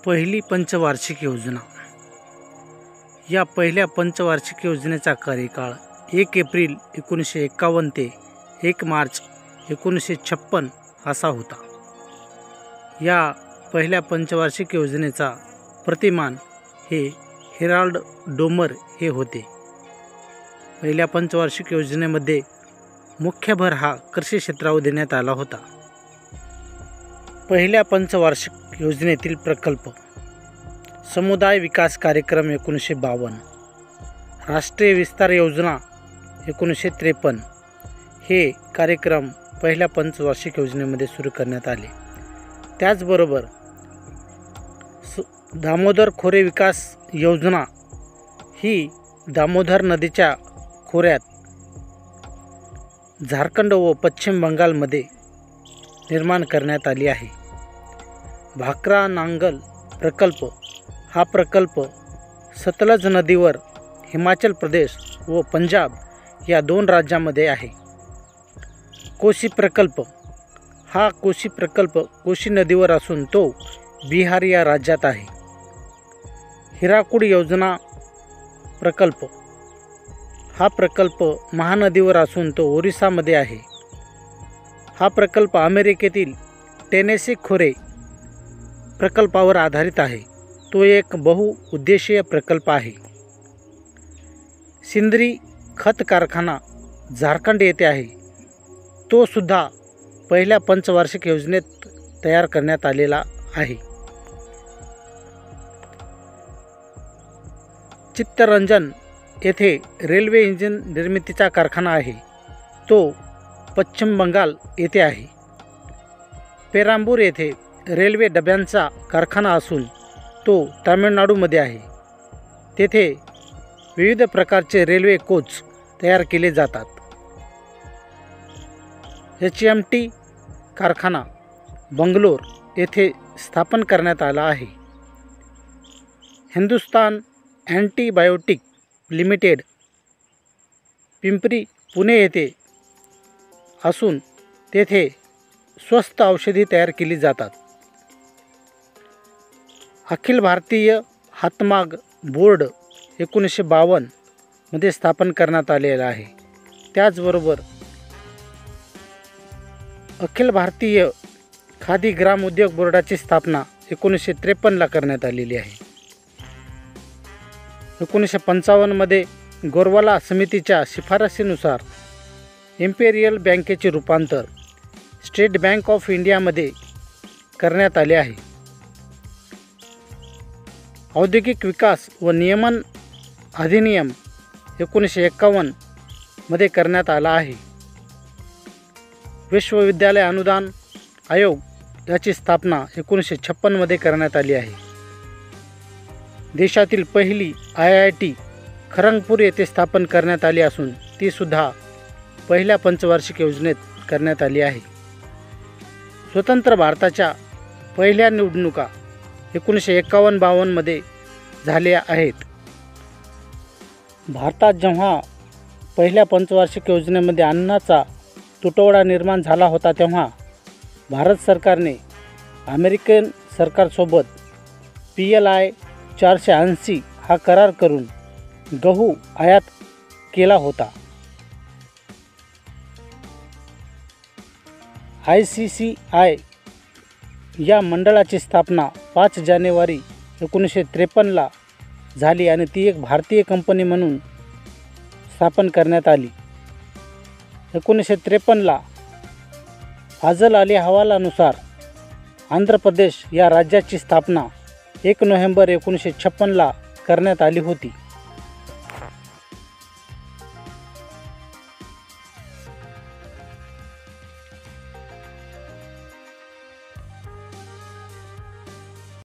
पहिली पंचवार्षिक योजना. या पहिल्या पंचवार्षिक योजनेचा कार्यकाळ 1 एप्रिल 1951 ते 1 मार्च 1956 असा होता. या पहिल्या पंचवार्षिक योजनेचा प्रतिमान हे हेराल्ड डोमर हे होते. पहिल्या पंचवार्षिक योजनेमध्ये मुख्य भर हा कृषी क्षेत्रावर देण्यात आला होता. पहिल्या पंचवार्षिक योजनेतील प्रकल्प: समुदाय विकास कार्यक्रम 1952, राष्ट्रीय विस्तार योजना 1953 हे कार्यक्रम पहिल्या पंचवार्षिक योजनेमध्ये सुरू करण्यात आले. त्याचबरोबर दामोदर खोरे विकास योजना ही दामोदर नदीच्या खोऱ्यात झारखंड व पश्चिम बंगालमध्ये निर्माण करण्यात आली आहे. भाकरा नांगल प्रकल्प हा प्रकल्प सतलज नदीवर हिमाचल प्रदेश व पंजाब या 2 राज्यांमध्ये आहे. कोसी प्रकल्प हा प्रकल्प कोसी नदीवर असून तो बिहार या राज्यात आहे. हिराकुड योजना प्रकल्प हा प्रकल्प महानदीवर असून तो ओरिसामध्ये आहे. हा प्रकल्प अमेरिकेतील टेनेसी खोरे प्रकल्पावर आधारित आहे. तो एक बहुउद्देशीय प्रकल्प आहे. सिंदरी खत कारखाना झारखंड येथे आहे. तो सुद्धा पहिल्या पंचवार्षिक योजनेत तयार करण्यात आलेला आहे. चित्तरंजन येथे रेल्वे इंजिन निर्मितीचा कारखाना आहे. तो पश्चिम बंगाल येथे आहे. पेरांबूर येथे रेल्वे डब्यांचा कारखाना असून तो तामिळनाडूमध्ये आहे. तेथे विविध प्रकारचे रेल्वे कोच तयार केले जातात. HMT कारखाना बंगलोर येथे स्थापन करण्यात आला आहे. हिंदुस्तान अँटीबायोटिक लिमिटेड पिंपरी पुणे येथे असून तेथे स्वस्त औषधी तयार केली जातात. अखिल भारतीय हातमाग बोर्ड 1952 मध्ये स्थापन करण्यात आलेला आहे. त्याचबरोबर अखिल भारतीय खादी ग्राम उद्योग बोर्डाची स्थापना 1953 करण्यात आलेली आहे. 1955 मध्ये गोरवाला समितीच्या शिफारसीनुसार इम्पेरियल बँकेचे रूपांतर स्टेट बँक ऑफ इंडियामध्ये करण्यात आले आहे. औद्योगिक विकास व नियमन अधिनियम 1951 मध्ये करण्यात आला आहे. विश्वविद्यालय अनुदान आयोग याची स्थापना 1956 मध्ये करण्यात आली आहे. देशातील पहिली IIT खरगपूर येथे स्थापन करण्यात आली असून ती सुद्धा पहिल्या पंचवार्षिक योजनेत करण्यात आली आहे. स्वतंत्र भारताच्या पहिल्या निवडणुका 1951-52 मध्ये झाल्या आहेत. भारतात जेव्हा पहिल्या पंचवार्षिक योजनेमध्ये अन्नाचा तुटवडा निर्माण झाला होता तेव्हा भारत सरकारने अमेरिकन सरकारसोबत PLI 480 हा करार करून गहू आयात केला होता. ICCI या मंडळाची स्थापना 5 जानेवारी 1953 झाली आणि ती एक भारतीय कंपनी म्हणून स्थापन करण्यात आली. 1953 फाजल अली अहवालानुसार आंध्र प्रदेश या राज्याची स्थापना 1 नोव्हेंबर 1956 करण्यात आली होती.